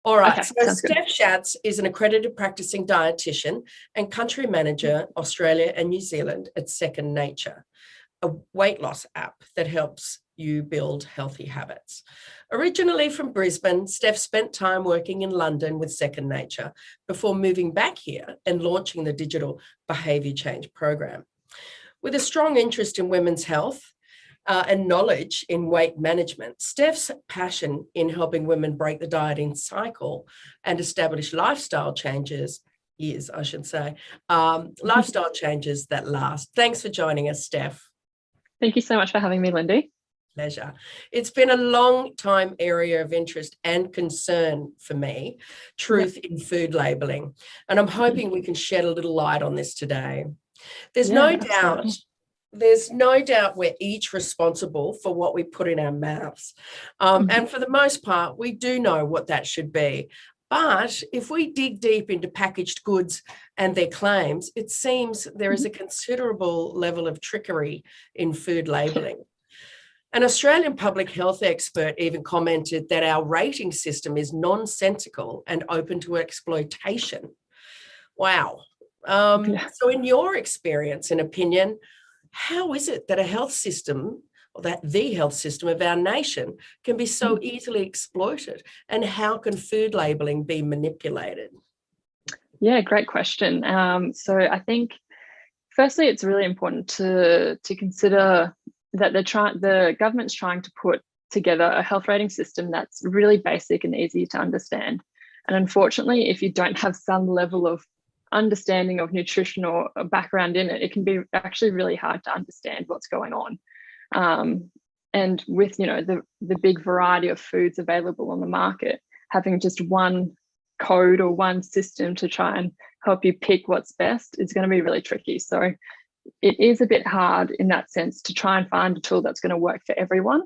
All right. Okay, So sounds good. Steph Schatz is an accredited practicing dietitian and country manager, Australia and New Zealand at Second Nature, a weight loss app that helps you build healthy habits. Originally from Brisbane, Steph spent time working in London with Second Nature before moving back here and launching the digital behaviour change program. With a strong interest in women's health and knowledge in weight management, Steph's passion in helping women break the dieting cycle and establish lifestyle changes lifestyle changes that last. Thanks for joining us, Steph. Thank you so much for having me, Lindy. Pleasure. It's been a long time area of interest and concern for me, truth in food labelling. And I'm hoping we can shed a little light on this today. There's no doubt we're each responsible for what we put in our mouths. And for the most part, we do know what that should be. But if we dig deep into packaged goods and their claims, it seems there is a considerable level of trickery in food labelling. An Australian public health expert even commented that our rating system is nonsensical and open to exploitation. Wow. So in your experience and opinion, how is it that a health system, or that the health system of our nation, can be so easily exploited? And how can food labelling be manipulated? Yeah, great question. So I think, firstly, it's really important to consider that the government's trying to put together a health rating system that's really basic and easy to understand. And unfortunately, if you don't have some level of understanding of nutrition or a background in it, it can be actually really hard to understand what's going on. And with the big variety of foods available on the market, having just one code or one system to try and help you pick what's best is going to be really tricky. So it is a bit hard in that sense to try and find a tool that's going to work for everyone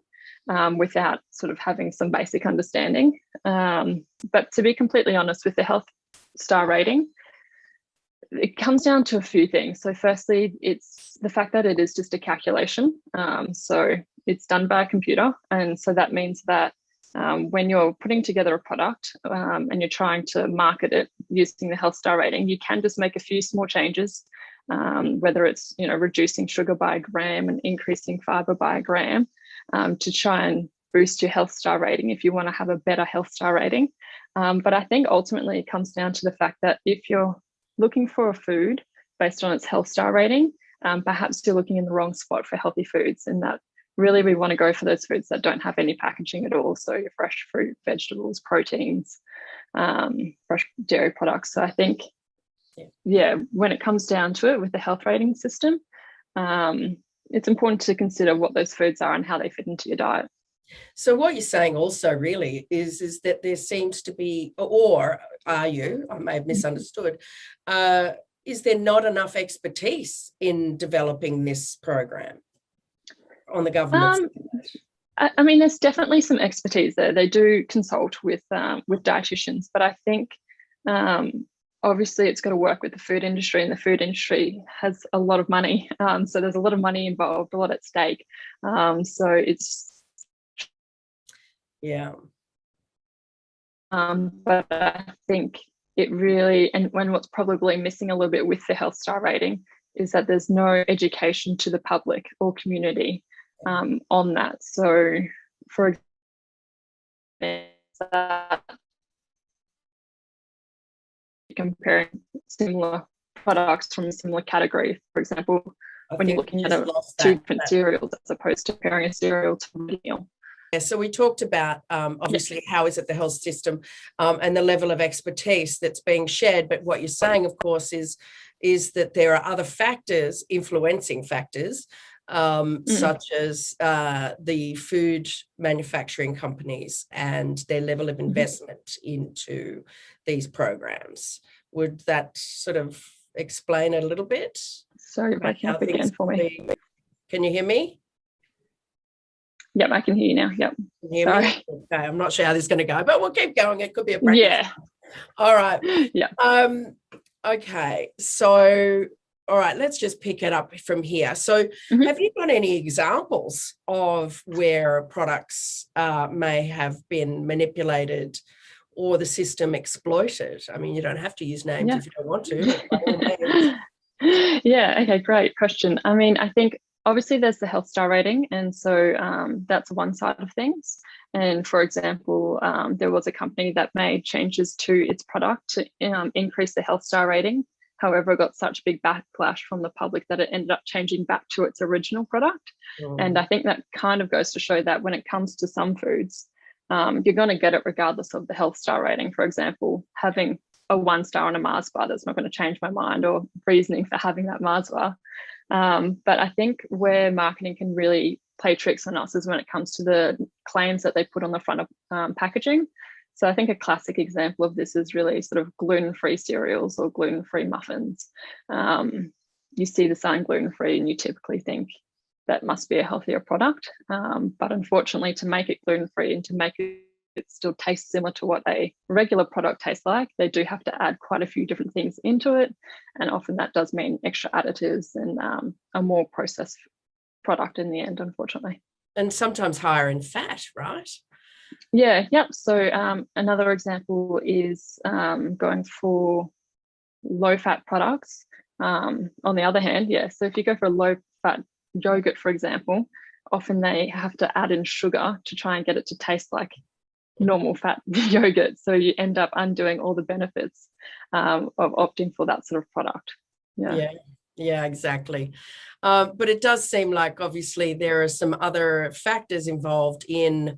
without sort of having some basic understanding. But to be completely honest, with the health star rating, it comes down to a few things. So firstly, it's the fact that it is just a calculation. So it's done by a computer. And so that means that when you're putting together a product and you're trying to market it using the health star rating, you can just make a few small changes, whether it's reducing sugar by a gram and increasing fiber by a gram, to try and boost your health star rating if you want to have a better health star rating. But I think ultimately it comes down to the fact that if you're looking for a food based on its health star rating, perhaps you're looking in the wrong spot for healthy foods, and that really we want to go for those foods that don't have any packaging at all. So your fresh fruit, vegetables, proteins, fresh dairy products. So I think, when it comes down to it with the health rating system, it's important to consider what those foods are and how they fit into your diet. So what you're saying also really is that there seems to be, or I may have misunderstood, is there not enough expertise in developing this program on the government side? I mean, there's definitely some expertise there. They do consult with dietitians, but I think obviously it's got to work with the food industry, and the food industry has a lot of money. So there's a lot of money involved, a lot at stake. So it's but I think it really, and what's probably missing a little bit with the health star rating is that there's no education to the public or community on that. So for example, comparing similar products from a similar category, for example, when you're looking at two different cereals as opposed to comparing a cereal to a meal. Yeah, so we talked about obviously how is it the health system and the level of expertise that's being shared, but what you're saying, of course, is that there are other factors, influencing factors, such as the food manufacturing companies and their level of investment into these programs. Would that sort of explain it a little bit? Sorry, breaking up again for me. Can you hear me? Yep, I can hear you now. Yep. Can you hear me? Okay, I'm not sure how this is going to go, but we'll keep going. It could be a practice. Yeah. All right. Yeah. Okay. So, all right, let's just pick it up from here. So have you got any examples of where products may have been manipulated or the system exploited? I mean, you don't have to use names Yeah. if you don't want to, but by all means. Yeah, okay, great question. I mean, I think obviously there's the health star rating, and so that's one side of things. And for example, there was a company that made changes to its product to increase the health star rating. However, it got such big backlash from the public that it ended up changing back to its original product. And I think that kind of goes to show that when it comes to some foods, you're going to get it regardless of the health star rating. For example, having a 1 star on a Mars bar, that's not going to change my mind or reasoning for having that Mars bar. But I think where marketing can really play tricks on us is when it comes to the claims that they put on the front of packaging. So I think a classic example of this is really sort of gluten-free cereals or gluten-free muffins. You see the sign gluten-free and you typically think that must be a healthier product. But unfortunately, to make it gluten-free and to make it still taste similar to what a regular product tastes like, they do have to add quite a few different things into it. And often that does mean extra additives and a more processed product in the end, unfortunately. And sometimes higher in fat, right? Yeah, yep. So another example is going for low-fat products. On the other hand, yeah, so if you go for a low-fat yogurt, for example, often they have to add in sugar to try and get it to taste like normal fat yogurt. So you end up undoing all the benefits of opting for that sort of product. Yeah, exactly. But it does seem like obviously there are some other factors involved in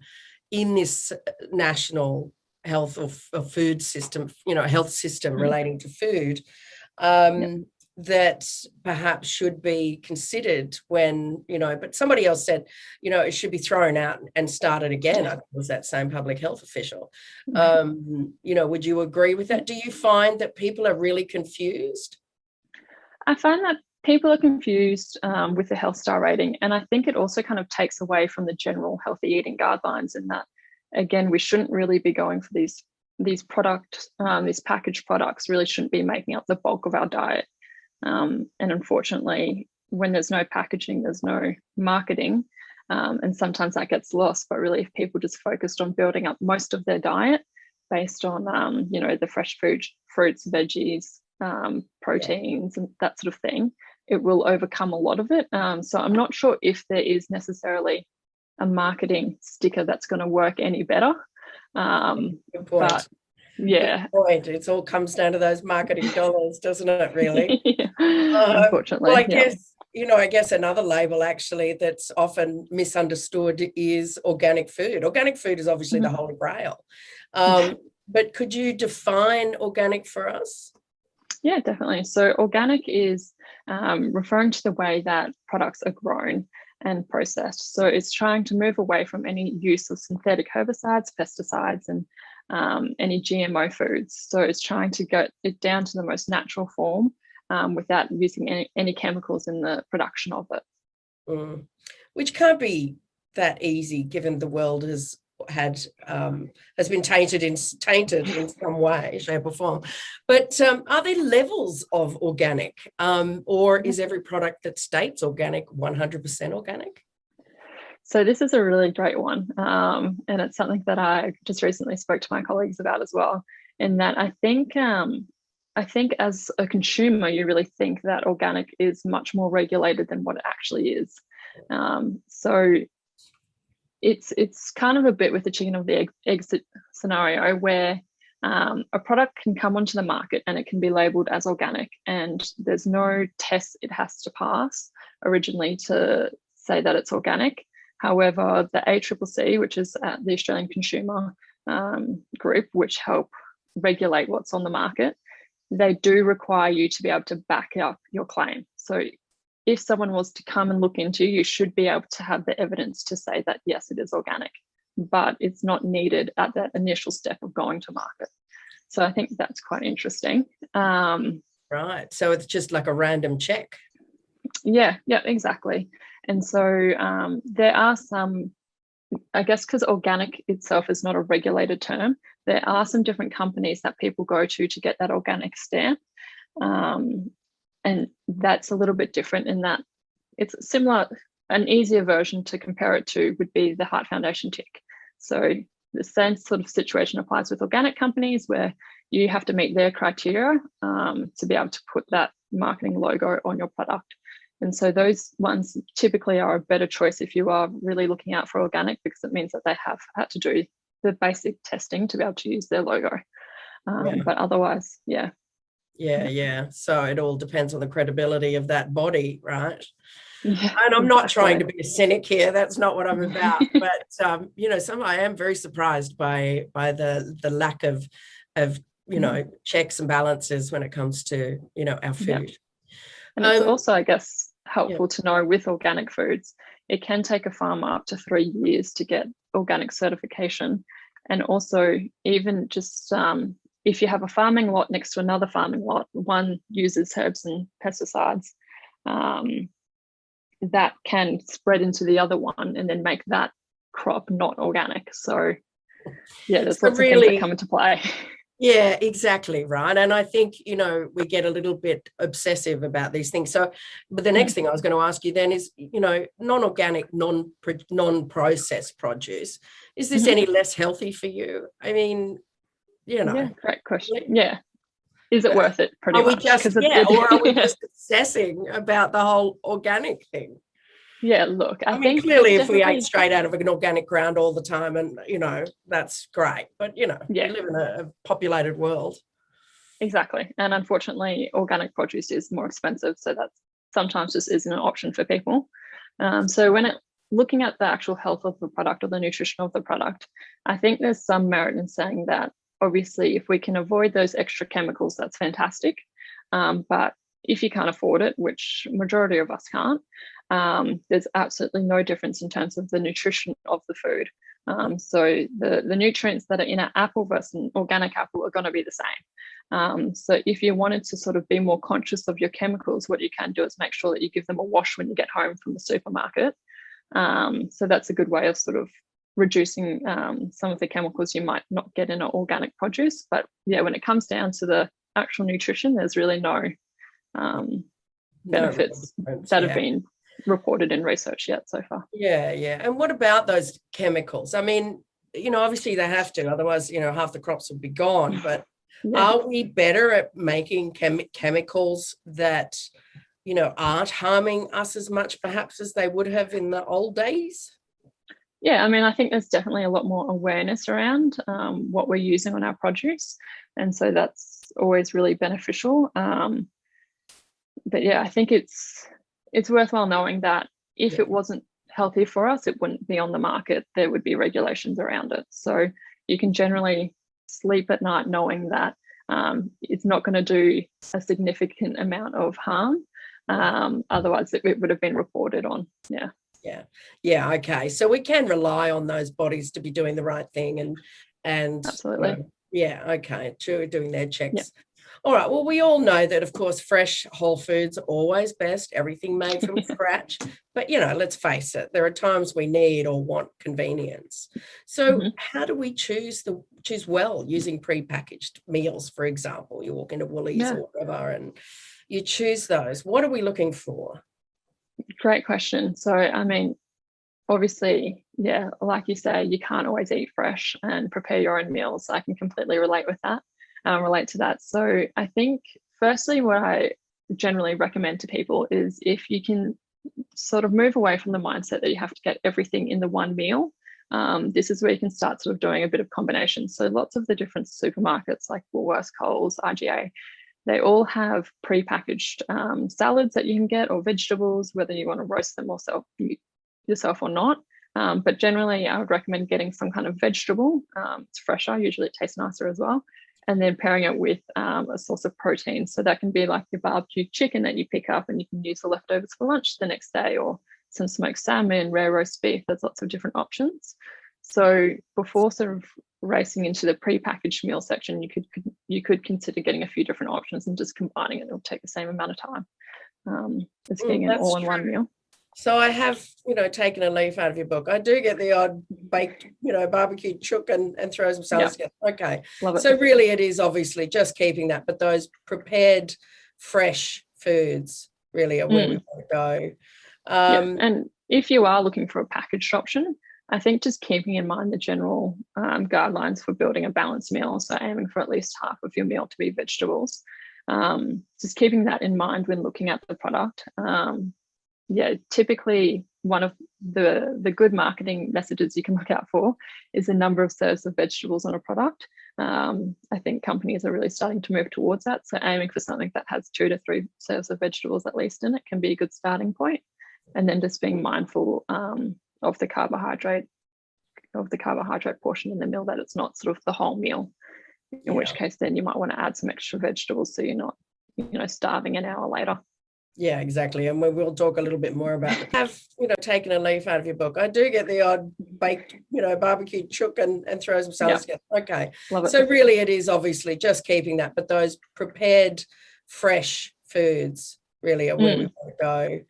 this national health or food system, health system relating to food, that perhaps should be considered when, but somebody else said, it should be thrown out and started again. I think it was that same public health official. Would you agree with that? Do you find that people are really confused? I find that people are confused with the health star rating. And I think it also kind of takes away from the general healthy eating guidelines in that, again, we shouldn't really be going for these packaged products really shouldn't be making up the bulk of our diet. And unfortunately, when there's no packaging, there's no marketing. And sometimes that gets lost. But really, if people just focused on building up most of their diet based on, the fresh food, fruits, veggies, proteins, and that sort of thing, it will overcome a lot of it. So I'm not sure if there is necessarily a marketing sticker that's going to work any better. Good point. But yeah, good point. It all comes down to those marketing dollars, doesn't it? Really? Unfortunately. Well, I guess another label actually that's often misunderstood is organic food. Organic food is obviously the holy grail. But could you define organic for us? Yeah, definitely. So organic is referring to the way that products are grown and processed. So it's trying to move away from any use of synthetic herbicides, pesticides, and any GMO foods. So it's trying to get it down to the most natural form without using any chemicals in the production of it. Which can't be that easy, given the world has been tainted in some way, shape, or form. But are there levels of organic, or is every product that states organic 100% organic? So this is a really great one, and it's something that I just recently spoke to my colleagues about as well. In that, I think as a consumer, you really think that organic is much more regulated than what it actually is. So it's kind of a bit with the chicken or the egg scenario where a product can come onto the market and it can be labeled as organic, and there's no test it has to pass originally to say that it's organic. However, the ACCC, which is the Australian Consumer Group, which help regulate what's on the market, they do require you to be able to back up your claim. So if someone was to come and look into you should be able to have the evidence to say that, yes, it is organic, but it's not needed at that initial step of going to market. So I think that's quite interesting. Right. So it's just like a random check. Yeah, exactly. And so there are some, I guess, because organic itself is not a regulated term, there are some different companies that people go to get that organic stamp. And that's a little bit different in that it's similar. An easier version to compare it to would be the Heart Foundation tick. So the same sort of situation applies with organic companies, where you have to meet their criteria to be able to put that marketing logo on your product. And so those ones typically are a better choice if you are really looking out for organic, because it means that they have had to do the basic testing to be able to use their logo. But otherwise, yeah. So it all depends on the credibility of that body, right? Yeah, and I'm not trying to be a cynic here. That's not what I'm about. But I am very surprised by the lack of checks and balances when it comes to our food. And it's also, I guess, helpful to know with organic foods, it can take a farmer up to 3 years to get organic certification. And also, even just if you have a farming lot next to another farming lot, one uses herbs and pesticides, that can spread into the other one and then make that crop not organic. So there's lots of things that come into play. Yeah, exactly, right. And I think, we get a little bit obsessive about these things. So, but the next thing I was going to ask you then is, non-organic, non-processed produce, is this any less healthy for you? I mean, Yeah, great question. Yeah. Is it worth it? Pretty much. Or are we just obsessing about the whole organic thing? Yeah, look, I think clearly if we ate straight out of an organic ground all the time, and that's great, but we live in a populated world. Exactly. And unfortunately, organic produce is more expensive, so that sometimes just isn't an option for people. So when looking at the actual health of the product or the nutrition of the product, I think there's some merit in saying that obviously if we can avoid those extra chemicals, that's fantastic. But if you can't afford it, which majority of us can't, there's absolutely no difference in terms of the nutrition of the food. So the nutrients that are in an apple versus an organic apple are going to be the same. So if you wanted to sort of be more conscious of your chemicals, what you can do is make sure that you give them a wash when you get home from the supermarket. So that's a good way of sort of reducing some of the chemicals you might not get in an organic produce. But when it comes down to the actual nutrition, there's really no benefits that have been reported in research yet so far. And what about those chemicals? I mean, obviously they have to, otherwise half the crops would be gone. But are we better at making chemicals that aren't harming us as much perhaps as they would have in the old days? I mean, I think there's definitely a lot more awareness around what we're using on our produce, and so that's always really beneficial. But I think it's worthwhile knowing that if it wasn't healthy for us, it wouldn't be on the market. There would be regulations around it. So you can generally sleep at night knowing that it's not going to do a significant amount of harm. Otherwise, it would have been reported on. Okay. So we can rely on those bodies to be doing the right thing and absolutely. Okay. Doing their checks. All right. Well, we all know that, of course, fresh whole foods are always best, everything made from scratch. But, let's face it, there are times we need or want convenience. So how do we choose well using prepackaged meals, for example? You walk into Woolies or whatever and you choose those. What are we looking for? Great question. So, I mean, obviously, like you say, you can't always eat fresh and prepare your own meals. I can completely relate to that. So I think firstly, what I generally recommend to people is if you can sort of move away from the mindset that you have to get everything in the one meal, this is where you can start sort of doing a bit of combination. So lots of the different supermarkets like Woolworths, Coles, IGA, they all have prepackaged salads that you can get, or vegetables, whether you want to roast them yourself or not. But generally, I would recommend getting some kind of vegetable. It's fresher, usually it tastes nicer as well. And then pairing it with a source of protein. So that can be like your barbecue chicken that you pick up and you can use the leftovers for lunch the next day, or some smoked salmon, rare roast beef. There's lots of different options. So before sort of racing into the prepackaged meal section, you could consider getting a few different options and just combining it. It'll take the same amount of time as getting an all-in-one meal. So I have, taken a leaf out of your book. I do get the odd baked, barbecue chook and throw some salads together. Okay. Love it. So really it is obviously just keeping that, but those prepared fresh foods really are where we want to go. And if you are looking for a packaged option, I think just keeping in mind the general guidelines for building a balanced meal, so aiming for at least half of your meal to be vegetables. Just keeping that in mind when looking at the product. Typically one of the good marketing messages you can look out for is the number of serves of vegetables on a product. I think companies are really starting to move towards that. So aiming for something that has 2 to 3 serves of vegetables at least in it can be a good starting point. And then just being mindful of the carbohydrate portion in the meal, that it's not sort of the whole meal, in which case then you might want to add some extra vegetables so you're not, starving an hour later. Yeah, exactly. And we'll talk a little bit more about it. I've, taken a leaf out of your book. I do get the odd baked, barbecued chook and throw some salads together. Okay. Love it. So really it is obviously just keeping that, but those prepared fresh foods really are where we want to go.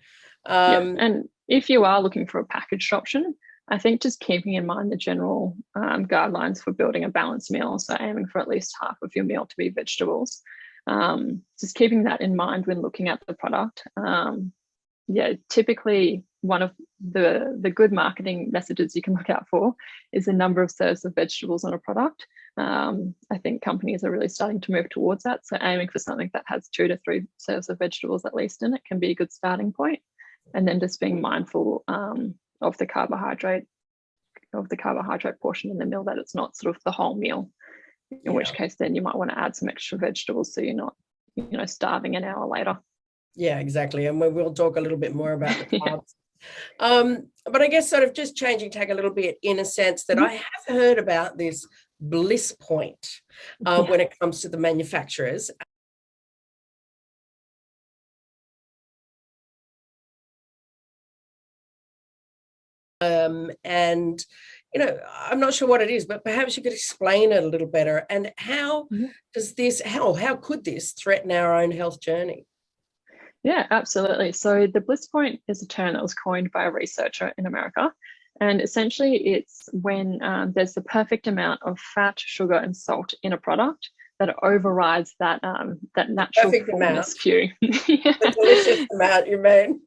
And if you are looking for a packaged option, I think just keeping in mind the general guidelines for building a balanced meal, so aiming for at least half of your meal to be vegetables. Just keeping that in mind when looking at the product. Typically one of the good marketing messages you can look out for is the number of serves of vegetables on a product. I think companies are really starting to move towards that. So aiming for something that has 2 to 3 serves of vegetables at least in it can be a good starting point. And then just being mindful of the carbohydrate portion in the meal, that it's not sort of the whole meal, in which case then you might want to add some extra vegetables so you're not, starving an hour later. Yeah, exactly. And we'll talk a little bit more about the carbs. But I guess sort of just changing tack a little bit in a sense that I have heard about this Bliss Point when it comes to the manufacturers. And I'm not sure what it is, but perhaps you could explain it a little better. And how could this threaten our own health journey? Yeah, absolutely. So the Bliss Point is a term that was coined by a researcher in America. And essentially it's when there's the perfect amount of fat, sugar, and salt in a product that overrides that natural fullness cue. The delicious amount, you mean?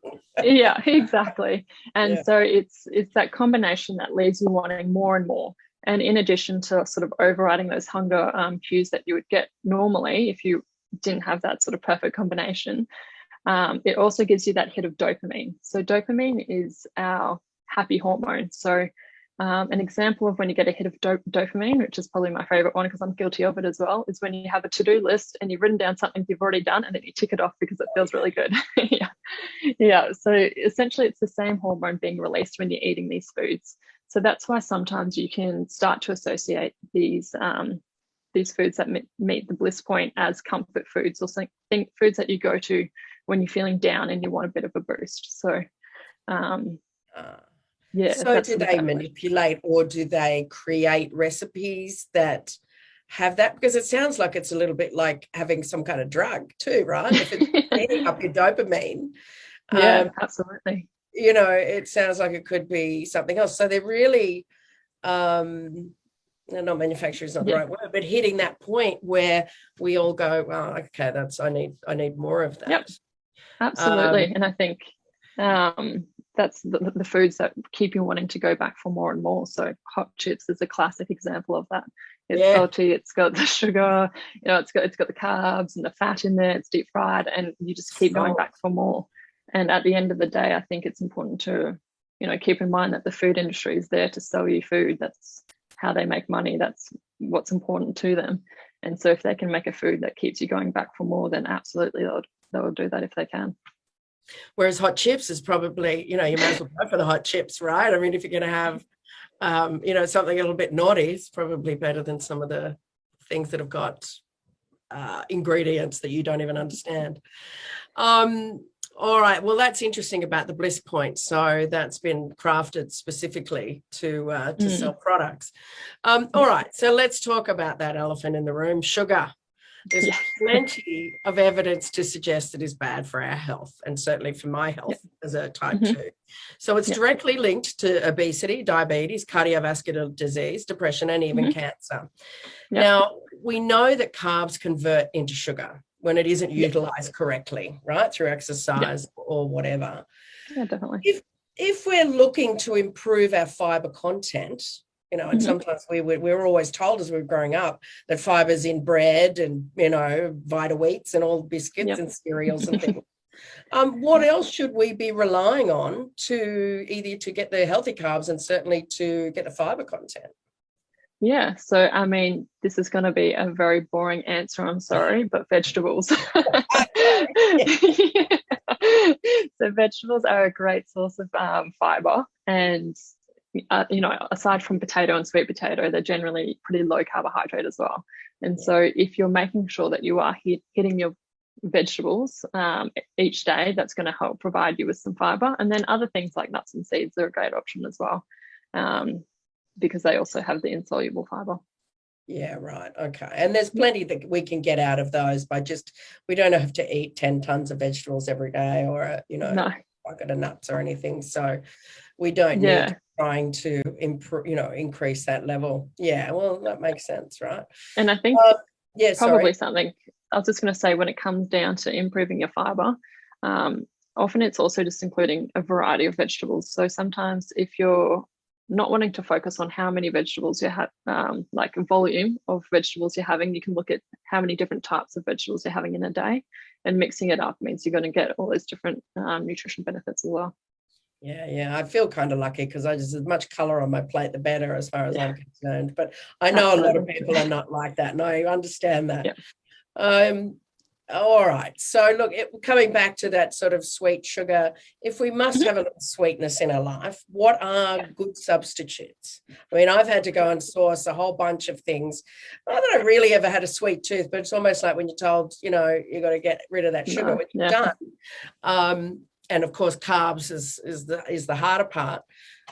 Yeah, exactly. And so it's that combination that leaves you wanting more and more. And in addition to sort of overriding those hunger cues that you would get normally if you didn't have that sort of perfect combination, it also gives you that hit of dopamine. So dopamine is our happy hormone. So an example of when you get a hit of dopamine, which is probably my favorite one because I'm guilty of it as well, is when you have a to-do list and you've written down something you've already done and then you tick it off because it feels really good. Yeah. So essentially it's the same hormone being released when you're eating these foods. So that's why sometimes you can start to associate these foods that meet the Bliss Point as comfort foods, or foods that you go to when you're feeling down and you want a bit of a boost. So so do they manipulate, or do they create recipes that have that? Because it sounds like it's a little bit like having some kind of drug too, right? If it's eating up your dopamine. Absolutely. It sounds like it could be something else. So they're really not manufacturers, not the right word, but hitting that point where we all go, well, okay, I need more of that. Yep. Absolutely. And I think that's the foods that keep you wanting to go back for more and more. So hot chips is a classic example of that. It's salty, it's got the sugar, it's got the carbs and the fat in there, it's deep fried, and you just keep going back for more. And at the end of the day, I think it's important to, keep in mind that the food industry is there to sell you food. That's how they make money. That's what's important to them. And so if they can make a food that keeps you going back for more, then absolutely they'll do that if they can. Whereas hot chips is probably, you might as well go for the hot chips, right? I mean, if you're going to have, something a little bit naughty, it's probably better than some of the things that have got ingredients that you don't even understand. All right. Well, that's interesting about the Bliss Point. So that's been crafted specifically to sell products. All right. So let's talk about that elephant in the room, sugar. There's plenty of evidence to suggest that it's bad for our health, and certainly for my health as a type 2. So it's directly linked to obesity, diabetes, cardiovascular disease, depression, and even cancer. Now, we know that carbs convert into sugar when it isn't utilized correctly, right, through exercise or whatever. Yeah, definitely. if we're looking to improve our fiber content, you know, and sometimes we were always told as we were growing up that fiber's in bread and, you know, Vita Wheats and all biscuits and cereals and things. What else should we be relying on to either to get the healthy carbs and certainly to get the fiber content? Yeah, so I mean, this is going to be a very boring answer, I'm sorry, but vegetables. So vegetables are a great source of fiber, and you know, aside from potato and sweet potato, they're generally pretty low carbohydrate as well. And so if you're making sure that you are hitting your vegetables each day, that's going to help provide you with some fiber. And then other things like nuts and seeds are a great option as well, because they also have the insoluble fiber. Yeah, right. Okay. And there's plenty that we can get out of those by we don't have to eat 10 tons of vegetables every day or, you know, a bucket of nuts or anything. So we don't need trying to improve, you know, increase that level. Yeah, well, that makes sense, right? And I think probably something I was just going to say, when it comes down to improving your fiber, often it's also just including a variety of vegetables. So sometimes if you're not wanting to focus on how many vegetables you have, like a volume of vegetables you're having, you can look at how many different types of vegetables you're having in a day, and mixing it up means you're going to get all those different nutrition benefits as well. Yeah. I feel kind of lucky because I just as much color on my plate, the better, as far as I'm concerned. But I know a lot of people are not like that, and I understand that. All right. So look, coming back to that sort of sweet sugar, if we must have a little sweetness in our life, what are good substitutes? I mean, I've had to go and source a whole bunch of things. Not that I really ever had a sweet tooth, but it's almost like when you're told, you know, you got to get rid of that sugar when you're done. And of course, carbs is the harder part.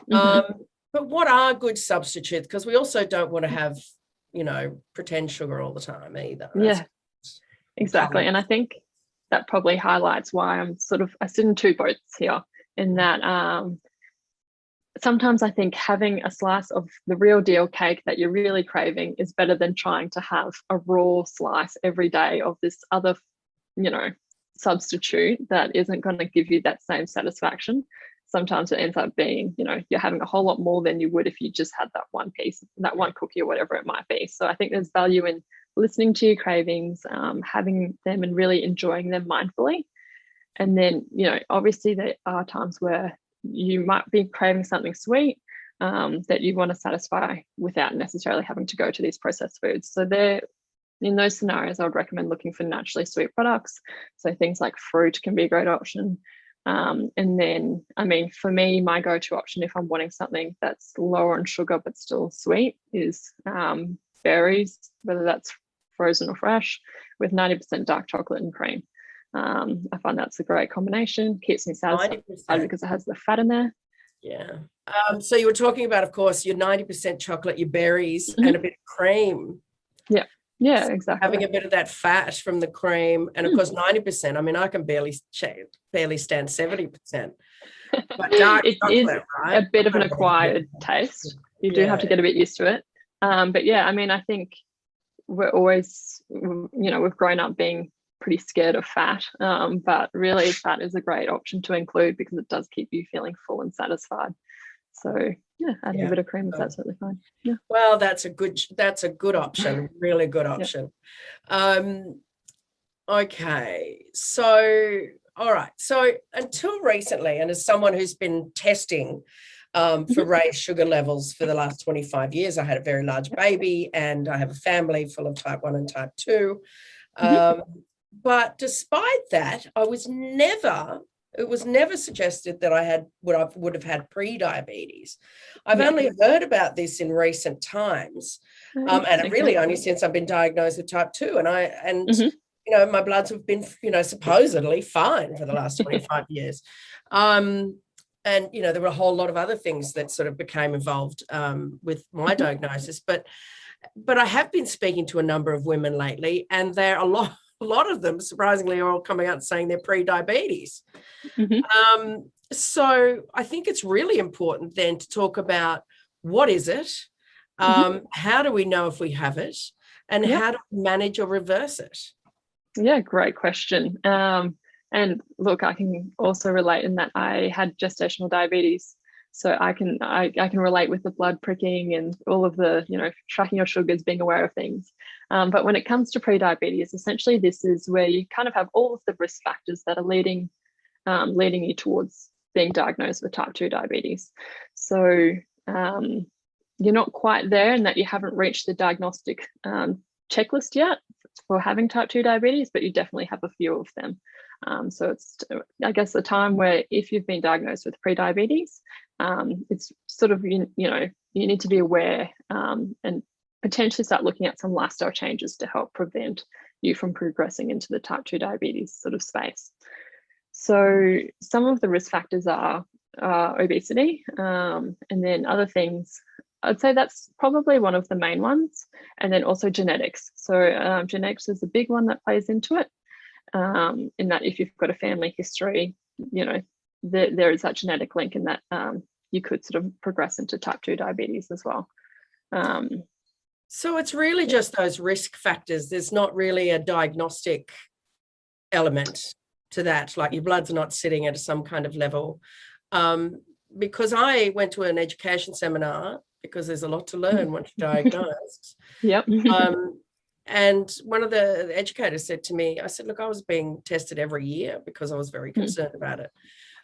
But what are good substitutes? Because we also don't want to have, you know, pretend sugar all the time either. Exactly. And I think that probably highlights why I sit in two boats here, in that sometimes I think having a slice of the real deal cake that you're really craving is better than trying to have a raw slice every day of this other, you know, substitute that isn't going to give you that same satisfaction. Sometimes it ends up being, you know, you're having a whole lot more than you would if you just had that one piece, that one cookie or whatever it might be. So I think there's value in listening to your cravings, having them and really enjoying them mindfully. And then, you know, obviously there are times where you might be craving something sweet that you want to satisfy without necessarily having to go to these processed foods. So in those scenarios, I would recommend looking for naturally sweet products. So things like fruit can be a great option. And then, I mean, for me, my go-to option if I'm wanting something that's lower in sugar but still sweet is berries, whether that's frozen or fresh, with 90% dark chocolate and cream. I find that's a great combination. Keeps me satisfied because it has the fat in there. Yeah. So you were talking about, of course, your 90% chocolate, your berries, and a bit of cream. Yeah, exactly. Having a bit of that fat from the cream, and of course 90%. I mean, I can barely stand 70%. But dark it chocolate, is right? a bit of an acquired taste. You do have to get a bit used to it. But yeah, I mean, I think we're always, you know, we've grown up being pretty scared of fat, but really fat is a great option to include because it does keep you feeling full and satisfied. So yeah, adding a bit of cream is absolutely fine. Yeah. Well, that's a good option, really good option. Okay, so all right. So until recently, and as someone who's been testing for raised sugar levels for the last 25 years, I had a very large baby and I have a family full of type 1 and type 2. But despite that, it was never suggested that I would have had pre-diabetes. I've only heard about this in recent times, and really only since I've been diagnosed with type 2. And you know, my bloods have been, you know, supposedly fine for the last 25 years. And you know, there were a whole lot of other things that sort of became involved with my diagnosis. But I have been speaking to a number of women lately, and there are a lot of them, surprisingly, are all coming out saying they're pre-diabetes. So I think it's really important then to talk about what is it, how do we know if we have it, and how do we manage or reverse it? Yeah, great question. And And look, I can also relate in that I had gestational diabetes. So I can relate with the blood pricking and all of the, tracking your sugars, being aware of things. But when it comes to pre-diabetes, essentially this is where you kind of have all of the risk factors that are leading you towards being diagnosed with type 2 diabetes. So you're not quite there in that you haven't reached the diagnostic checklist yet for having type 2 diabetes, but you definitely have a few of them. So it's, I guess, a time where if you've been diagnosed with pre-diabetes, it's sort of, you need to be aware and potentially start looking at some lifestyle changes to help prevent you from progressing into the type 2 diabetes sort of space. So some of the risk factors are obesity, and then other things. I'd say that's probably one of the main ones, and then also genetics. So genetics is a big one that plays into it, in that if you've got a family history, there is that genetic link in that you could sort of progress into type 2 diabetes as well. So it's really just those risk factors. There's not really a diagnostic element to that, like your blood's not sitting at some kind of level. Because I went to an education seminar, because there's a lot to learn once you're diagnosed. Yep. And one of the educators said to me, I said, look, I was being tested every year because I was very concerned about it.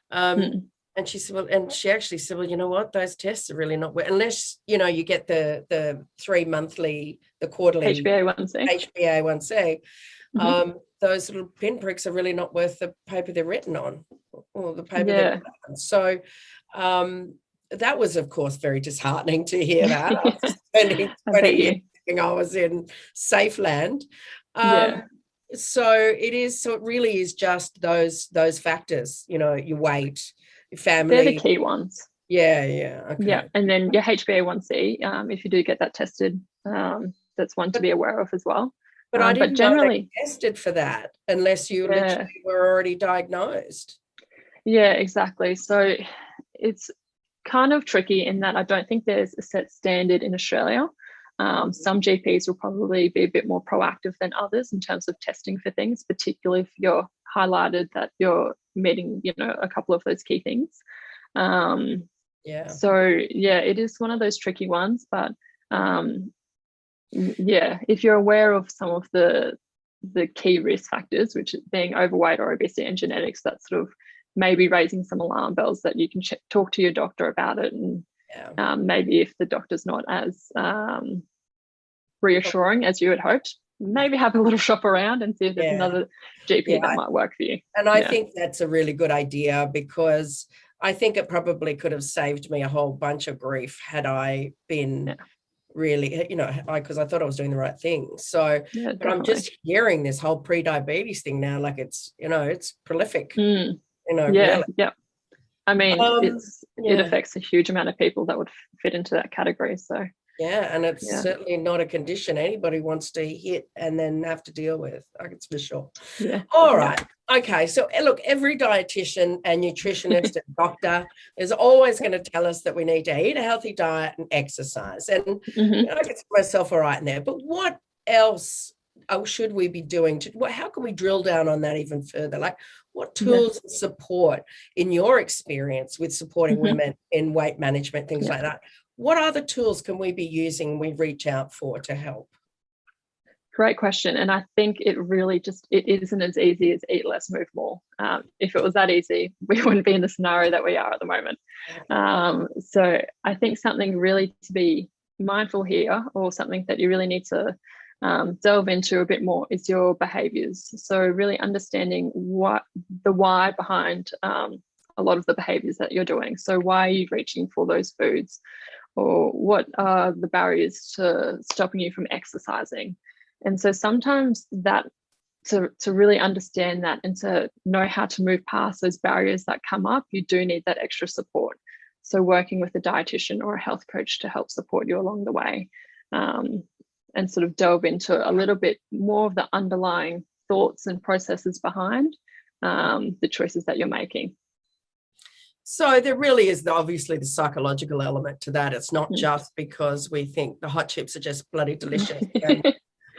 And she said, and she actually said, well, you know what, those tests are really not, unless, you get the 3 monthly, the quarterly HbA1c. Those little pinpricks are really not worth the paper they're written on, or the paper they're written on. So that was, of course, very disheartening to hear that. I was spending 20 years thinking I was in safe land. So it really is just those factors, your weight, your family. They're the key ones. Okay. Yeah, and then your HbA1c, if you do get that tested, that's one to be aware of as well. But I didn't know they tested for that unless you literally were already diagnosed. Yeah, exactly. So it's kind of tricky in that I don't think there's a set standard in Australia. Some GPs will probably be a bit more proactive than others in terms of testing for things, particularly if you're highlighted that you're meeting, a couple of those key things. So it is one of those tricky ones, but if you're aware of some of the key risk factors, which is being overweight or obesity and genetics, that's sort of maybe raising some alarm bells that you can talk to your doctor about it. And maybe if the doctor's not as reassuring as you had hoped, maybe have a little shop around and see if there's another GP that might work for you. And I think that's a really good idea, because I think it probably could have saved me a whole bunch of grief had I been really, because I thought I was doing the right thing. So, but I'm just hearing this whole pre-diabetes thing now, like it's, it's prolific. Really. I mean, it affects a huge amount of people that would fit into that category. So and it's certainly not a condition anybody wants to hit and then have to deal with. It's for sure. All right. Okay. So look, every dietitian and nutritionist and doctor is always going to tell us that we need to eat a healthy diet and exercise. And I get myself all right in there. But what else should we be doing? How can we drill down on that even further? Like, what tools and support, in your experience with supporting women in weight management, things like that, what other tools can we be using we reach out for to help? Great question. And I think it really it isn't as easy as eat less, move more. If it was that easy, we wouldn't be in the scenario that we are at the moment. So I think something really to be mindful here, or something that you really need to delve into a bit more, is your behaviors. So really understanding the why behind a lot of the behaviors that you're doing. So why are you reaching for those foods? Or what are the barriers to stopping you from exercising? And so sometimes that to really understand that and to know how to move past those barriers that come up, you do need that extra support. So working with a dietitian or a health coach to help support you along the way, and sort of delve into a little bit more of the underlying thoughts and processes behind the choices that you're making. So there really is obviously the psychological element to that. It's not just because we think the hot chips are just bloody delicious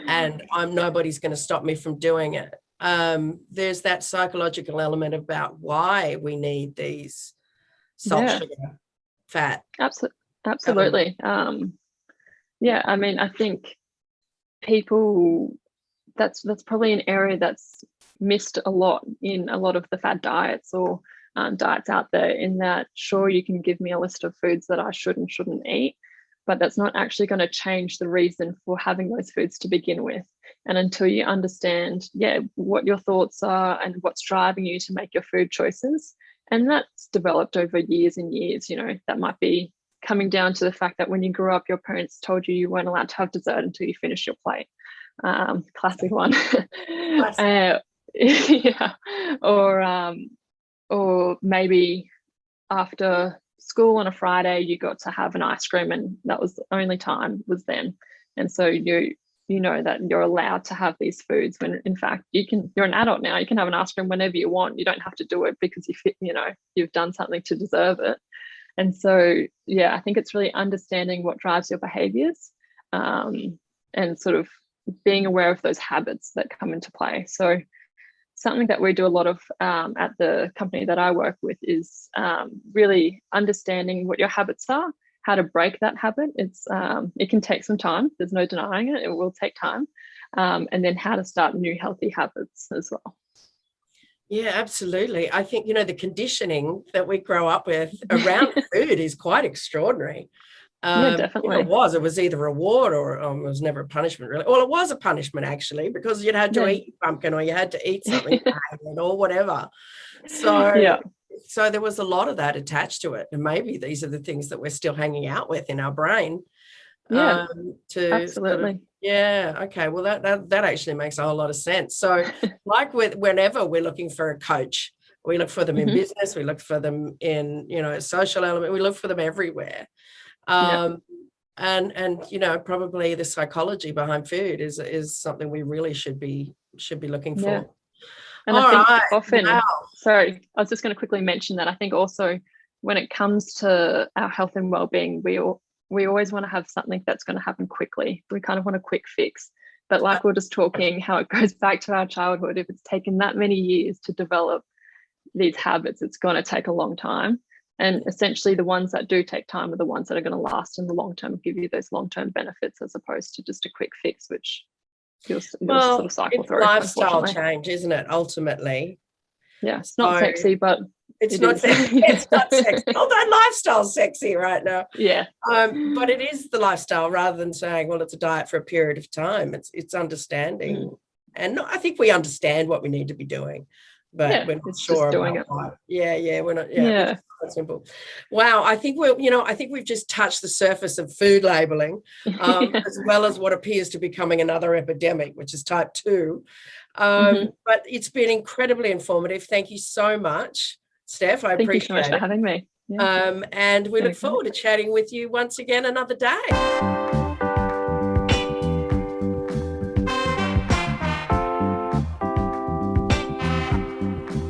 and nobody's going to stop me from doing it. there's that psychological element about why we need these salt, sugar, fat. Absolutely. Yeah, I mean, I think people, that's probably an area that's missed a lot in a lot of the fad diets or diets out there, in that, sure, you can give me a list of foods that I should and shouldn't eat, but that's not actually going to change the reason for having those foods to begin with. And until you understand, what your thoughts are and what's driving you to make your food choices, and that's developed over years and years, that might be coming down to the fact that when you grew up, your parents told you weren't allowed to have dessert until you finished your plate. Classic one. Yeah. Or maybe after school on a Friday, you got to have an ice cream, and that was the only time was then. And so you know that you're allowed to have these foods, when in fact you're an adult now, you can have an ice cream whenever you want. You don't have to do it because you've done something to deserve it. And so, I think it's really understanding what drives your behaviors, and sort of being aware of those habits that come into play. So something that we do a lot of at the company that I work with is really understanding what your habits are, how to break that habit. It can take some time. There's no denying it. It will take time. And then how to start new healthy habits as well. Yeah, absolutely. I think, the conditioning that we grow up with around food is quite extraordinary. Definitely. It was either a reward or it was never a punishment, really. Well, it was a punishment, actually, because you'd had to eat pumpkin, or you had to eat something or whatever. So there was a lot of that attached to it. And maybe these are the things that we're still hanging out with in our brain. Absolutely. Sort of, okay. Well, that actually makes a whole lot of sense. So like whenever we're looking for a coach, we look for them in business, we look for them in, social element, we look for them everywhere. And probably the psychology behind food is something we really should be looking for. And I think often, sorry, I was just going to quickly mention that I think also when it comes to our health and well-being, we always want to have something that's going to happen quickly. We kind of want a quick fix. But like we're just talking, how it goes back to our childhood, if it's taken that many years to develop these habits, it's going to take a long time. And essentially the ones that do take time are the ones that are going to last in the long term, give you those long-term benefits, as opposed to just a quick fix, which you'll sort of cycle through. Lifestyle change, isn't it, ultimately? Yeah, it's not sexy, but it's not sexy. It's not sexy. Although lifestyle's sexy right now. Yeah. But it is the lifestyle, rather than saying, well, it's a diet for a period of time. It's understanding. And I think we understand what we need to be doing, but we're not sure doing it. We're not. It's not simple. Wow, I think we've just touched the surface of food labeling, as well as what appears to be becoming another epidemic, which is type 2. But it's been incredibly informative. Thank you so much, Steph. I appreciate it. Thank you so much for having me. And we look forward to chatting with you once again another day.